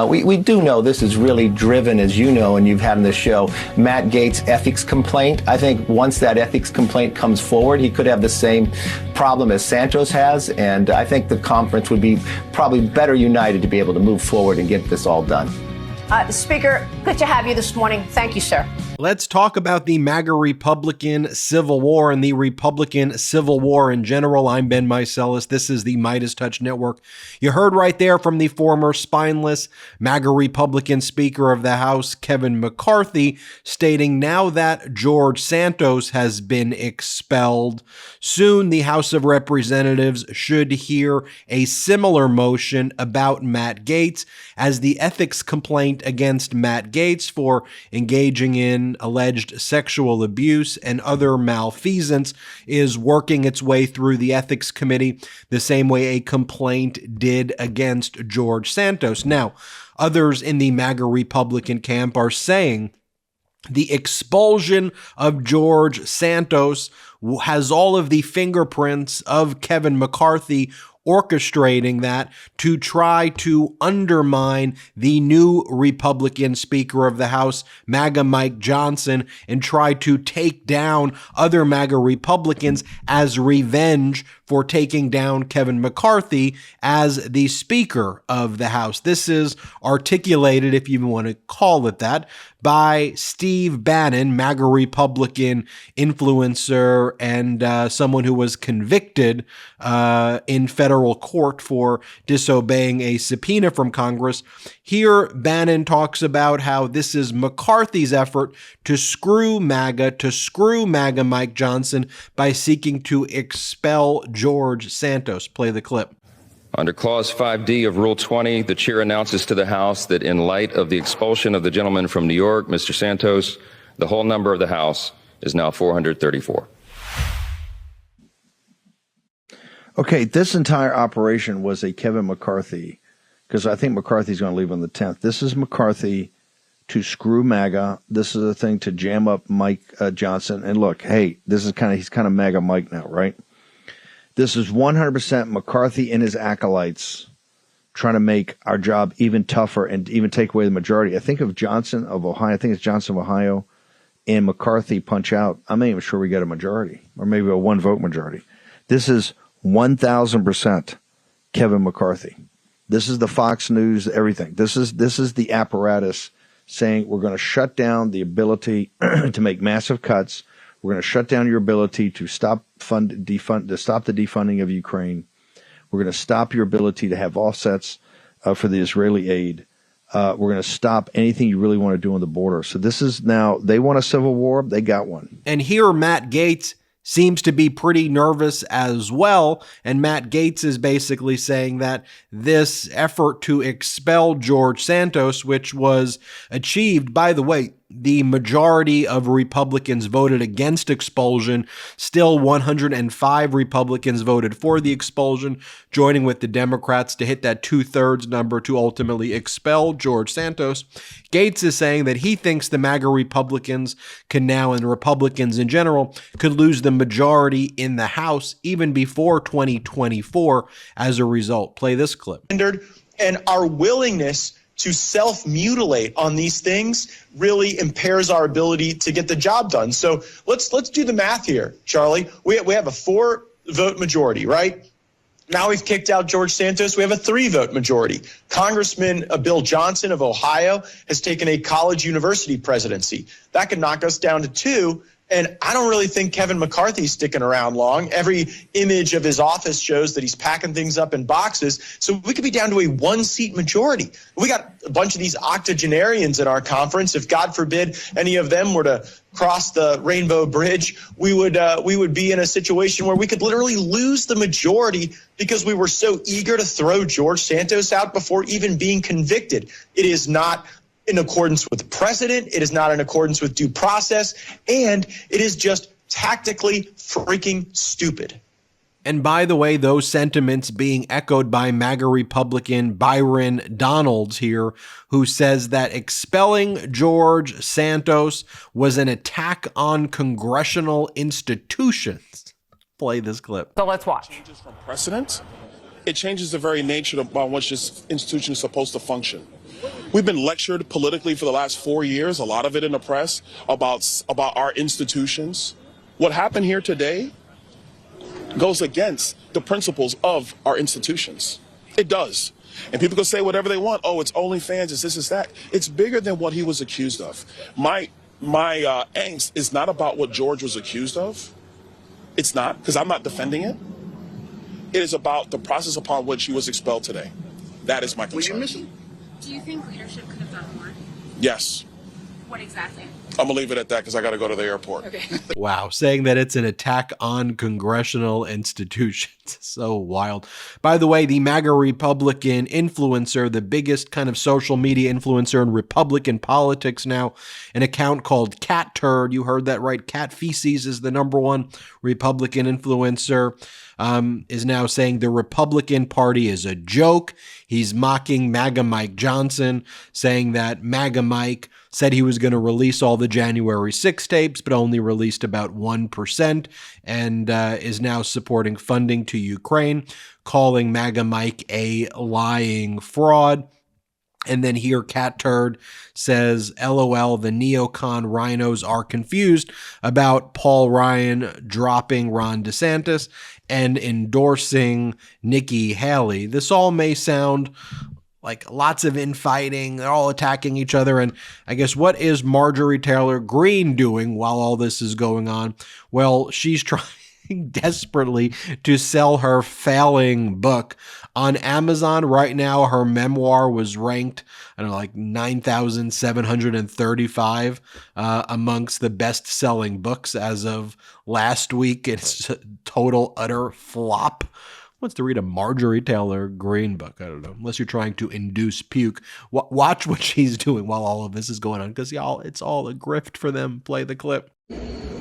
We do know this is really driven, as you know, and you've had on the show, Matt Gaetz' ethics complaint. I think once that ethics complaint comes forward, he could have the same problem as Santos has, and I think the conference would be probably better united to be able to move forward and get this all done. Speaker, good to have you this morning. Thank you, sir. Let's talk about the MAGA Republican Civil War and the Republican Civil War in general. I'm Ben Meiselas. This is the MeidasTouch Network. You heard right there from the former spineless MAGA Republican Speaker of the House, Kevin McCarthy, stating now that George Santos has been expelled, soon the House of Representatives should hear a similar motion about Matt Gaetz, as the ethics complaint against Matt Gaetz for engaging in alleged sexual abuse and other malfeasance is working its way through the ethics committee the same way a complaint did against George Santos. Now, others in the MAGA Republican camp are saying the expulsion of George Santos has all of the fingerprints of Kevin McCarthy orchestrating that to try to undermine the new Republican Speaker of the House, MAGA Mike Johnson, and try to take down other MAGA Republicans as revenge for taking down Kevin McCarthy as the Speaker of the House. This is articulated, if you even want to call it that, by Steve Bannon, MAGA Republican influencer and someone who was convicted in federal court for disobeying a subpoena from Congress. Here, Bannon talks about how this is McCarthy's effort to screw MAGA Mike Johnson by seeking to expel George Santos. Play the clip. Under Clause 5D of Rule 20, the chair announces to the House that in light of the expulsion of the gentleman from New York, Mr. Santos, the whole number of the House is now 434. Okay, this entire operation was a Kevin McCarthy, because I think McCarthy's going to leave on the 10th. This is McCarthy to screw MAGA. This is a thing to jam up Mike Johnson. And look, hey, this is he's kind of MAGA Mike now, right? This is 100% McCarthy and his acolytes trying to make our job even tougher and even take away the majority. I think of Johnson of Ohio. I think it's Johnson of Ohio and McCarthy punch out. I'm not even sure we get a majority, or maybe a one-vote majority. This is 1,000% Kevin McCarthy. This is the Fox News, everything. This is the apparatus saying we're going to shut down the ability to make massive cuts. We're going to shut down your ability to stop the defunding of Ukraine. We're going to stop your ability to have offsets for the Israeli aid. We're going to stop anything you really want to do on the border. So this is now, they want a civil war. They got one. And here Matt Gaetz seems to be pretty nervous as well. And Matt Gaetz is basically saying that this effort to expel George Santos, which was achieved, by the way, the majority of Republicans voted against expulsion. Still 105 Republicans voted for the expulsion, joining with the Democrats to hit that 2/3 number to ultimately expel George Santos. Gaetz is saying that he thinks the MAGA Republicans can now, and Republicans in general, could lose the majority in the House even before 2024 as a result. Play this clip. And our willingness to self-mutilate on these things really impairs our ability to get the job done. So let's do the math here, Charlie. We have a 4-vote majority, right? Now we've kicked out George Santos. We have a 3-vote majority. Congressman Bill Johnson of Ohio has taken a college university presidency. That could knock us down to 2. And I don't really think Kevin McCarthy's sticking around long. Every image of his office shows that he's packing things up in boxes. So we could be down to a 1-seat majority. We got a bunch of these octogenarians in our conference. If, God forbid, any of them were to cross the Rainbow Bridge, we would be in a situation where we could literally lose the majority because we were so eager to throw George Santos out before even being convicted. It is not in accordance with the precedent. It is not in accordance with due process, and it is just tactically freaking stupid. And by the way, those sentiments being echoed by MAGA Republican Byron Donalds here, who says that expelling George Santos was an attack on congressional institutions. Play this clip. So let's watch. Changes from precedent. It changes the very nature by which this institution is supposed to function. We've been lectured politically for the last 4 years, a lot of it in the press, about our institutions. What happened here today goes against the principles of our institutions. It does. And people can say whatever they want. Oh, it's OnlyFans, it's this, it's that. It's bigger than what he was accused of. My angst is not about what George was accused of. It's not, because I'm not defending it. It is about the process upon which he was expelled today. That is my concern. Do you think leadership could have done more? Yes. What exactly? I'm going to leave it at that because I got to go to the airport. Okay. Wow, saying that it's an attack on congressional institutions. So wild. By the way, the MAGA Republican influencer, the biggest kind of social media influencer in Republican politics now, an account called Cat Turd. You heard that right. Cat Feces is the #1 Republican influencer. Is now saying the Republican Party is a joke. He's mocking MAGA Mike Johnson, saying that MAGA Mike said he was going to release all the January 6 tapes, but only released about 1%, and is now supporting funding to Ukraine, calling MAGA Mike a lying fraud. And then here, Cat Turd says, LOL, the neocon rhinos are confused about Paul Ryan dropping Ron DeSantis and endorsing Nikki Haley. This all may sound like lots of infighting. They're all attacking each other. And I guess what is Marjorie Taylor Greene doing while all this is going on? Well, she's trying desperately to sell her failing book on Amazon. Right now, her memoir was ranked, I don't know, like 9,735 amongst the best-selling books as of last week. It's a total, utter flop. Wants to read a Marjorie Taylor Greene book? I don't know. Unless you're trying to induce puke. Watch what she's doing while all of this is going on, because y'all, it's all a grift for them. Play the clip.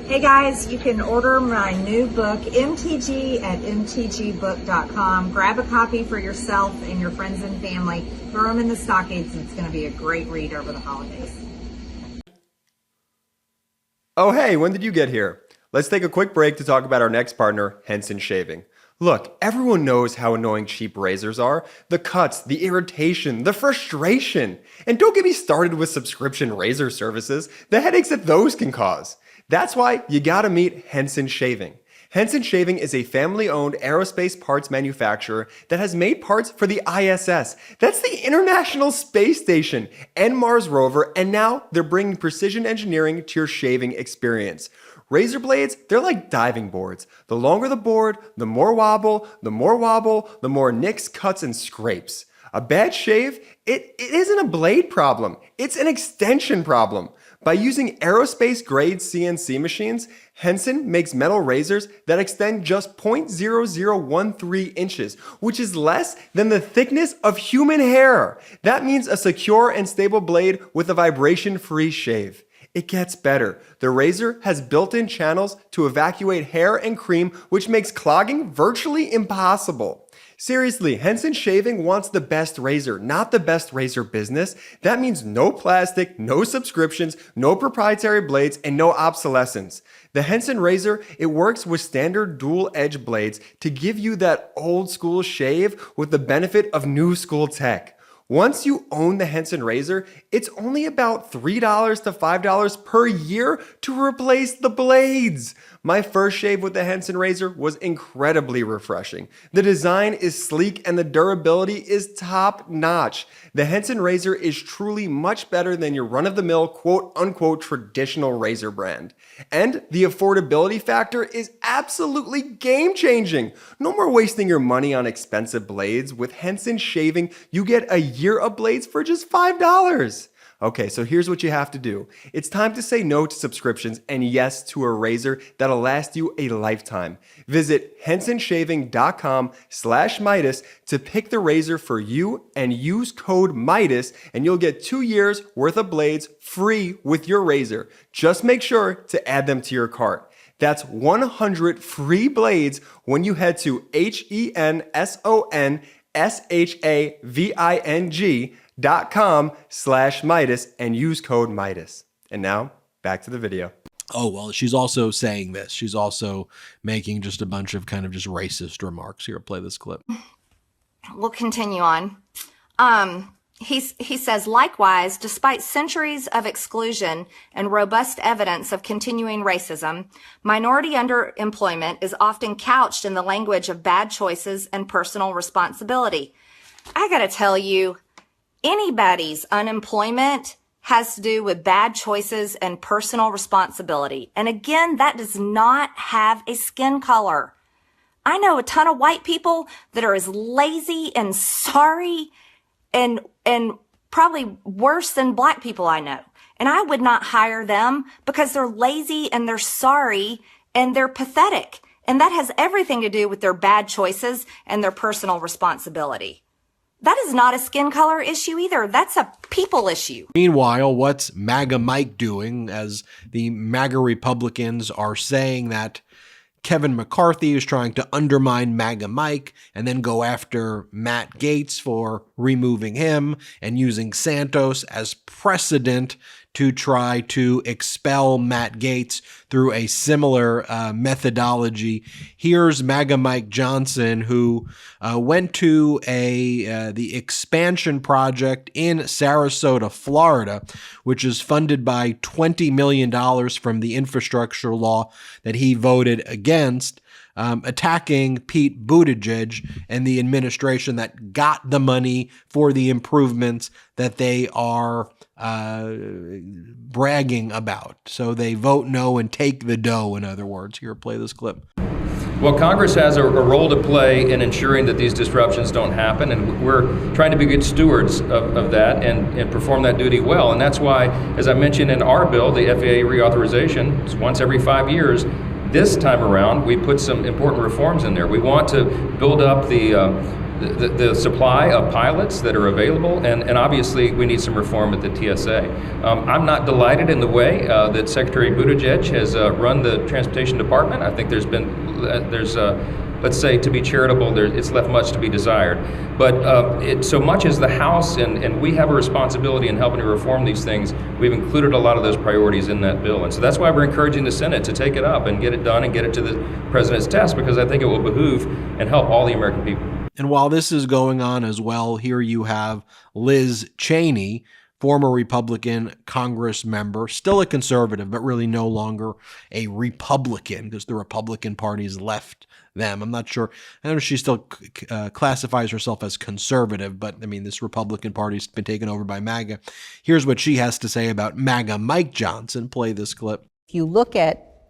Hey guys, you can order my new book, MTG, at mtgbook.com. Grab a copy for yourself and your friends and family. Throw them in the stockings. It's going to be a great read over the holidays. Oh hey, when did you get here? Let's take a quick break to talk about our next partner, Henson Shaving. Look, everyone knows how annoying cheap razors are. The cuts, the irritation, the frustration. And don't get me started with subscription razor services, the headaches that those can cause. That's why you gotta meet Henson Shaving. Henson Shaving is a family-owned aerospace parts manufacturer that has made parts for the ISS. That's the International Space Station and Mars rover, and now they're bringing precision engineering to your shaving experience. Razor blades, they're like diving boards. The longer the board, the more wobble, the more nicks, cuts, and scrapes. A bad shave, it isn't a blade problem. It's an extension problem. By using aerospace-grade CNC machines, Henson makes metal razors that extend just 0.0013 inches, which is less than the thickness of human hair. That means a secure and stable blade with a vibration-free shave. It gets better. The razor has built-in channels to evacuate hair and cream, which makes clogging virtually impossible. Seriously, Henson Shaving wants the best razor, not the best razor business. That means no plastic, no subscriptions, no proprietary blades, and no obsolescence. The Henson razor, it works with standard dual-edge blades to give you that old-school shave with the benefit of new-school tech. Once you own the Henson razor, it's only about $3 to $5 per year to replace the blades. My first shave with the Henson razor was incredibly refreshing. The design is sleek and the durability is top notch. The Henson razor is truly much better than your run-of-the-mill quote-unquote traditional razor brand. And the affordability factor is absolutely game-changing. No more wasting your money on expensive blades. With Henson Shaving, you get a year of blades for just $5. Okay, so here's what you have to do. It's time to say no to subscriptions and yes to a razor that'll last you a lifetime. Visit hensonshaving.com/Meidas to pick the razor for you and use code Meidas and you'll get 2 years worth of blades free with your razor. Just make sure to add them to your cart. That's 100 free blades when you head to hensonshaving.com/Meidas and use code Meidas. And now back to the video. Oh, well, she's also saying this. She's also making just a bunch of kind of just racist remarks. Here, play this clip. We'll continue on. He says, likewise, despite centuries of exclusion and robust evidence of continuing racism, minority underemployment is often couched in the language of bad choices and personal responsibility. I gotta tell you, anybody's unemployment has to do with bad choices and personal responsibility. And again, that does not have a skin color. I know a ton of white people that are as lazy and sorry and probably worse than black people I know. And I would not hire them because they're lazy and they're sorry and they're pathetic. And that has everything to do with their bad choices and their personal responsibility. That is not a skin color issue either. That's a people issue. Meanwhile, what's MAGA Mike doing as the MAGA Republicans are saying that Kevin McCarthy is trying to undermine MAGA Mike and then go after Matt Gaetz for removing him and using Santos as precedent to try to expel Matt Gaetz through a similar methodology. Here's MAGA Mike Johnson, who went to the expansion project in Sarasota, Florida, which is funded by $20 million from the infrastructure law that he voted against, attacking Pete Buttigieg and the administration that got the money for the improvements that they are bragging about. So they vote no and take the dough, in other words. Here, play this clip. Well, Congress has a role to play in ensuring that these disruptions don't happen, and we're trying to be good stewards of that and perform that duty well. And that's why, as I mentioned in our bill, the FAA reauthorization, is once every 5 years. This time around, we put some important reforms in there. We want to build up the supply of pilots that are available, and obviously we need some reform at the TSA. I'm not delighted in the way that Secretary Buttigieg has run the Transportation Department. I think there's let's say, to be charitable, it's left much to be desired. But so much as the House and we have a responsibility in helping to reform these things, we've included a lot of those priorities in that bill. And so that's why we're encouraging the Senate to take it up and get it done and get it to the President's desk, because I think it will behoove and help all the American people. And while this is going on as well, here you have Liz Cheney, former Republican Congress member, still a conservative, but really no longer a Republican because the Republican Party's left them. I'm not sure. I know she still classifies herself as conservative, but I mean, this Republican Party's been taken over by MAGA. Here's what she has to say about MAGA Mike Johnson. Play this clip. If you look at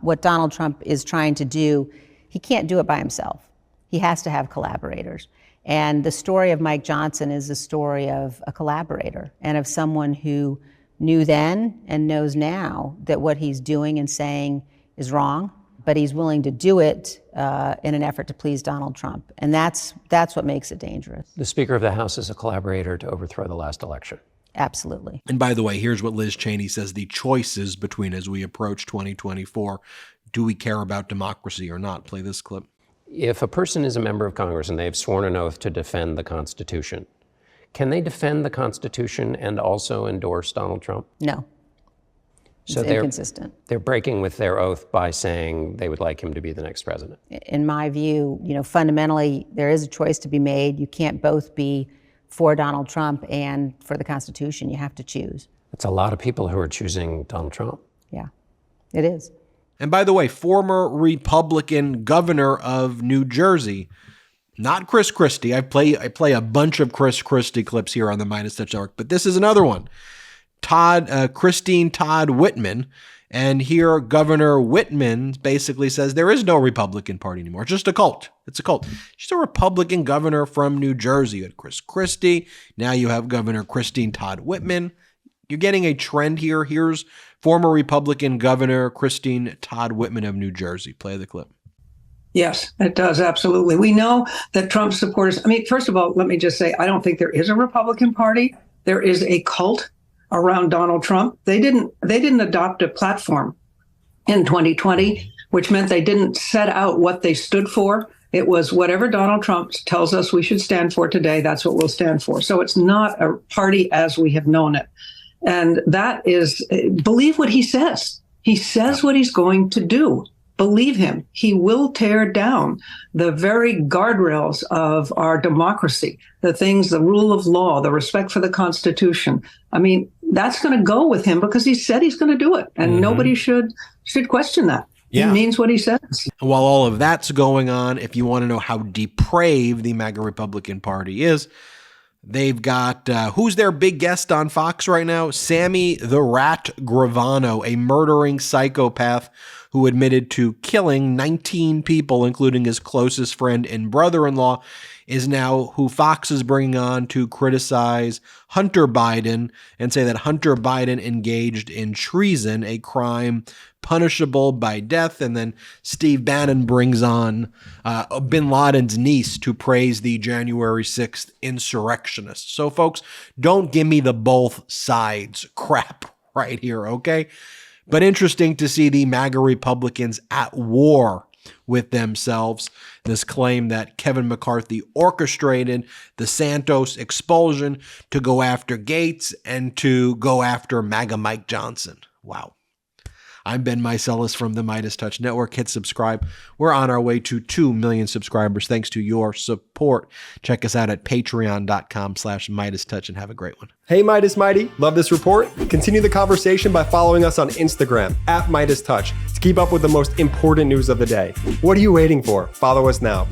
what Donald Trump is trying to do, he can't do it by himself. He has to have collaborators. And the story of Mike Johnson is the story of a collaborator and of someone who knew then and knows now that what he's doing and saying is wrong, but he's willing to do it in an effort to please Donald Trump. And that's what makes it dangerous. The Speaker of the House is a collaborator to overthrow the last election. Absolutely. And by the way, here's what Liz Cheney says the choices between as we approach 2024. Do we care about democracy or not? Play this clip. If a person is a member of Congress and they've sworn an oath to defend the Constitution, can they defend the Constitution and also endorse Donald Trump? No. So it's inconsistent. They're breaking with their oath by saying they would like him to be the next president. In my view, fundamentally, there is a choice to be made. You can't both be for Donald Trump and for the Constitution. You have to choose. It's a lot of people who are choosing Donald Trump. Yeah, it is. And by the way, former Republican governor of New Jersey, not Chris Christie. I play a bunch of Chris Christie clips here on the MeidasTouch Network, but this is another one. Christine Todd Whitman. And here Governor Whitman basically says there is no Republican Party anymore. It's just a cult. It's a cult. She's a Republican governor from New Jersey. You had Chris Christie. Now you have Governor Christine Todd Whitman. You're getting a trend here. Here's former Republican Governor Christine Todd Whitman of New Jersey. Play the clip. Yes, it does. Absolutely. We know that Trump supporters, first of all, let me just say, I don't think there is a Republican Party. There is a cult around Donald Trump. They didn't adopt a platform in 2020, which meant they didn't set out what they stood for. It was whatever Donald Trump tells us we should stand for today, that's what we'll stand for. So it's not a party as we have known it. And that is, believe what he says. He says what he's going to do. believe him, he will tear down the very guardrails of our democracy, the things, the rule of law, the respect for the Constitution. I mean, that's going to go with him because he said he's going to do it, and nobody should question that. Yeah. He means what he says. While all of that's going on, if you want to know how depraved the MAGA Republican Party is, they've got, who's their big guest on Fox right now? Sammy the Rat Gravano, a murdering psychopath who admitted to killing 19 people, including his closest friend and brother-in-law, is now who Fox is bringing on to criticize Hunter Biden and say that Hunter Biden engaged in treason, a crime punishable by death. And then Steve Bannon brings on bin Laden's niece to praise the January 6th insurrectionists. So, folks, don't give me the both sides crap right here, okay? But interesting to see the MAGA Republicans at war with themselves. This claim that Kevin McCarthy orchestrated the Santos expulsion to go after Gaetz and to go after MAGA Mike Johnson. Wow. I'm Ben Meiselas from the MeidasTouch Network. Hit subscribe. We're on our way to 2 million subscribers thanks to your support. Check us out at patreon.com/MeidasTouch and have a great one. Hey, Midas Mighty, love this report? Continue the conversation by following us on Instagram @MeidasTouch to keep up with the most important news of the day. What are you waiting for? Follow us now.